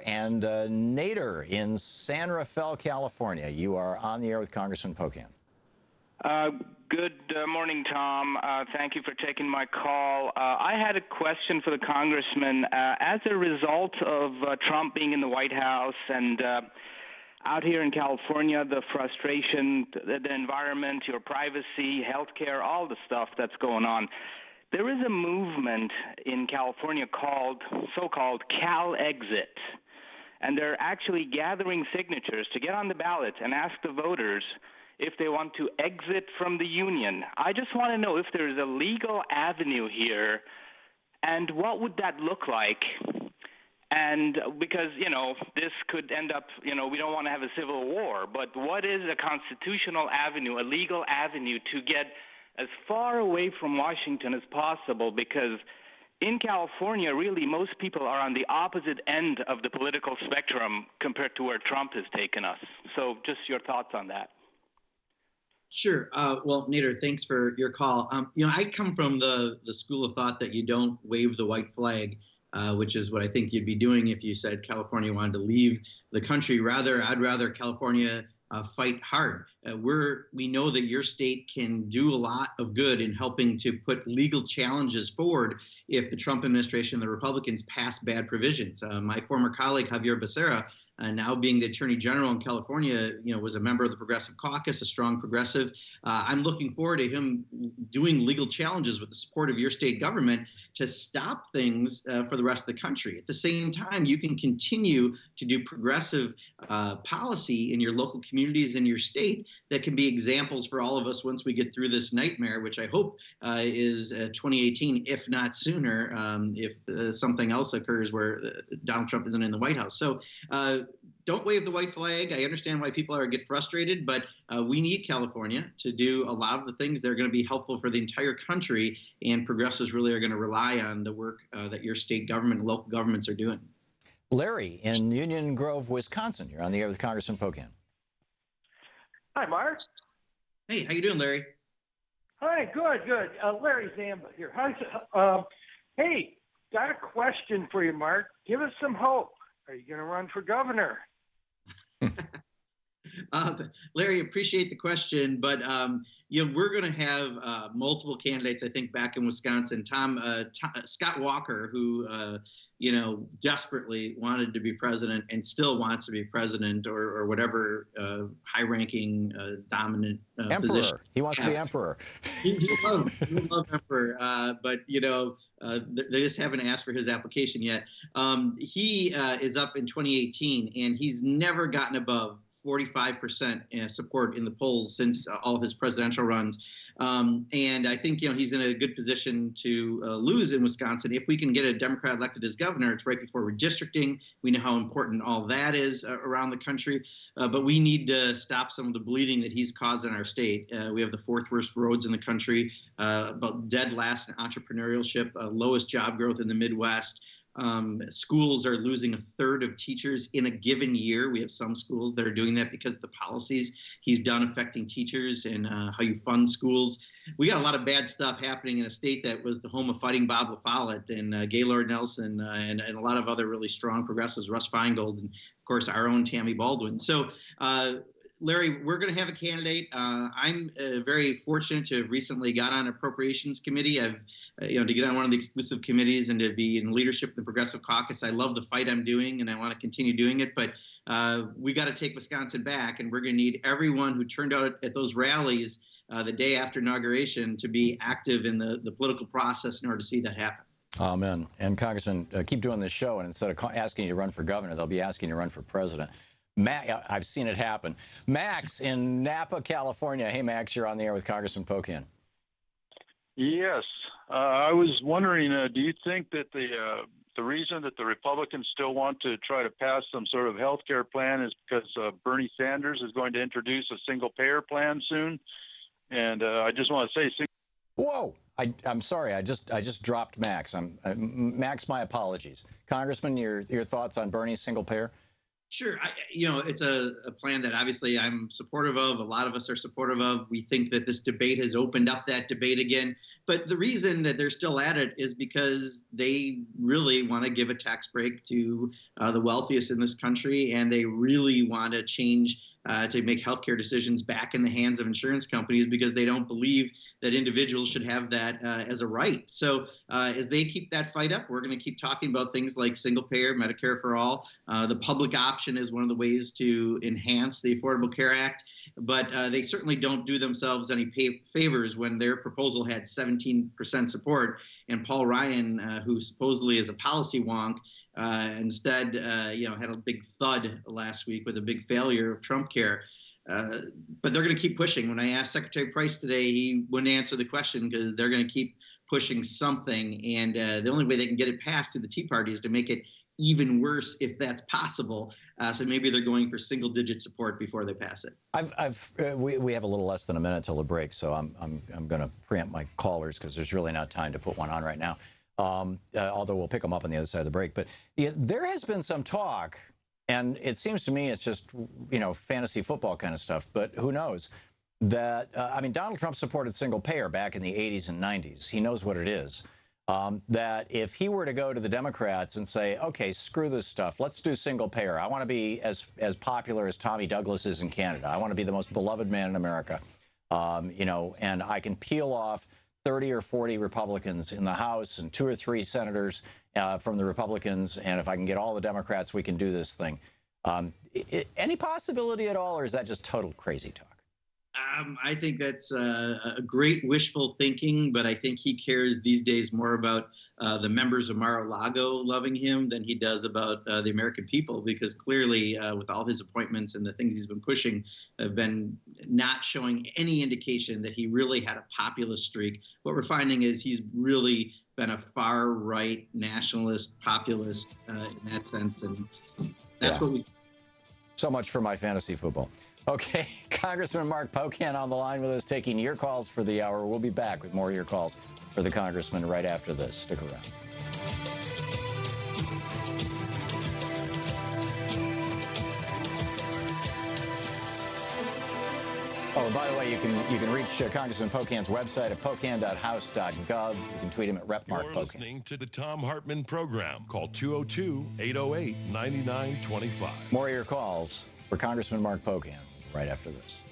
and Nader in San Rafael, California. You are on the air with Congressman Pocan. Good morning, Tom. Thank you for taking my call. I had a question for the Congressman. As a result of Trump being in the White House and out here in California, the frustration, the environment, your privacy, healthcare, all the stuff that's going on, there is a movement in California called so-called Calexit, and they're actually gathering signatures to get on the ballot and ask the voters if they want to exit from the union. I just want to know if there's a legal avenue here, and what would that look like? And because, this could end up, we don't want to have a civil war, but what is a constitutional avenue, a legal avenue to get as far away from Washington as possible? Because in California, really, most people are on the opposite end of the political spectrum compared to where Trump has taken us. So just your thoughts on that. Sure. Well, Nader, thanks for your call. I come from the school of thought that you don't wave the white flag, which is what I think you'd be doing if you said California wanted to leave the country. I'd rather California fight hard. We know that your state can do a lot of good in helping to put legal challenges forward if the Trump administration and the Republicans pass bad provisions. My former colleague, Javier Becerra, now being the Attorney General in California, was a member of the Progressive Caucus, a strong progressive. I'm looking forward to him doing legal challenges with the support of your state government to stop things for the rest of the country. At the same time, you can continue to do progressive policy in your local communities in your state that can be examples for all of us once we get through this nightmare, which I hope is 2018, if not sooner, if something else occurs where Donald Trump isn't in the White House. So don't wave the white flag. I understand why people get frustrated, but we need California to do a lot of the things that are going to be helpful for the entire country, and progressives really are going to rely on the work that your state government and local governments are doing. Larry in Union Grove, Wisconsin. You're on the air with Congressman Pocan. Hi, Mark. Hey, how you doing, Larry? Hi, good. Larry Zamba here. Hey, got a question for you, Mark. Give us some hope. Are you going to run for governor? Larry, appreciate the question, but we're going to have multiple candidates, I think, back in Wisconsin. Scott Walker, who desperately wanted to be president and still wants to be president, or whatever high-ranking dominant emperor. Position. He wants to be emperor. He love emperor, but they just haven't asked for his application yet. He is up in 2018, and he's never gotten above 45% support in the polls since all of his presidential runs. And I think, he's in a good position to lose in Wisconsin. If we can get a Democrat elected as governor, it's right before redistricting. We know how important all that is around the country. But we need to stop some of the bleeding that he's caused in our state. We have the fourth worst roads in the country, about dead last in entrepreneurship, lowest job growth in the Midwest. Schools are losing a third of teachers in a given year. We have some schools that are doing that because of the policies he's done affecting teachers and how you fund schools. We got a lot of bad stuff happening in a state that was the home of Fighting Bob LaFollette and Gaylord Nelson and a lot of other really strong progressives, Russ Feingold, and of course our own Tammy Baldwin. So Larry, we're going to have a candidate. I'm very fortunate to have recently got on Appropriations Committee. I've, to get on one of the exclusive committees and to be in leadership of the Progressive Caucus. I love the fight I'm doing, and I want to continue doing it. But we got to take Wisconsin back, and we're going to need everyone who turned out at those rallies the day after inauguration to be active in the political process in order to see that happen. Amen. And Congressman, keep doing this show, and instead of asking you to run for governor, they'll be asking you to run for president. I've seen it happen. Max in Napa, California. Hey, Max, you're on the air with Congressman Pocan. Yes. I was wondering, do you think that the reason that the Republicans still want to try to pass some sort of health care plan is because Bernie Sanders is going to introduce a single-payer plan soon? And I just want to say... Whoa! I'm sorry. I just dropped Max. Max, my apologies. Congressman, your thoughts on Bernie's single-payer? Sure. It's a plan that obviously I'm supportive of. A lot of us are supportive of. We think that this debate has opened up that debate again. But the reason that they're still at it is because they really want to give a tax break to the wealthiest in this country, and they really want to change to make healthcare decisions back in the hands of insurance companies because they don't believe that individuals should have that as a right. So as they keep that fight up, we're going to keep talking about things like single payer, Medicare for all. The public option is one of the ways to enhance the Affordable Care Act, but they certainly don't do themselves any favors when their proposal had 17% support, and Paul Ryan, who supposedly is a policy wonk, instead, had a big thud last week with a big failure of Trump Care. But they're going to keep pushing. When I asked Secretary Price today, he wouldn't answer the question because they're going to keep pushing something. And the only way they can get it passed through the Tea Party is to make it even worse, if that's possible. So maybe they're going for single-digit support before they pass it. We have a little less than a minute till the break, so I'm going to preempt my callers because there's really not time to put one on right now. Although we'll pick them up on the other side of the break. But there has been some talk, and it seems to me it's just fantasy football kind of stuff. But who knows? That Donald Trump supported single payer back in the 80s and 90s. He knows what it is. That if he were to go to the Democrats and say, okay, screw this stuff, let's do single payer. I want to be as popular as Tommy Douglas is in Canada. I want to be the most beloved man in America. And I can peel off 30 or 40 Republicans in the House and 2 or 3 senators from the Republicans. And if I can get all the Democrats, we can do this thing. Any possibility at all, or is that just total crazy talk? I think that's a great wishful thinking, but I think he cares these days more about the members of Mar-a-Lago loving him than he does about the American people, because clearly with all his appointments and the things he's been pushing have been not showing any indication that he really had a populist streak. What we're finding is he's really been a far-right nationalist populist in that sense, and that's what we... So much for my fantasy football. Okay, Congressman Mark Pocan on the line with us, taking your calls for the hour. We'll be back with more of your calls for the Congressman right after this. Stick around. Oh, by the way, you can reach Congressman Pocan's website at pocan.house.gov. You can tweet him at Rep. Mark Pocan. You're listening to the Thom Hartmann Program. Call 202-808-9925. More of your calls for Congressman Mark Pocan right after this.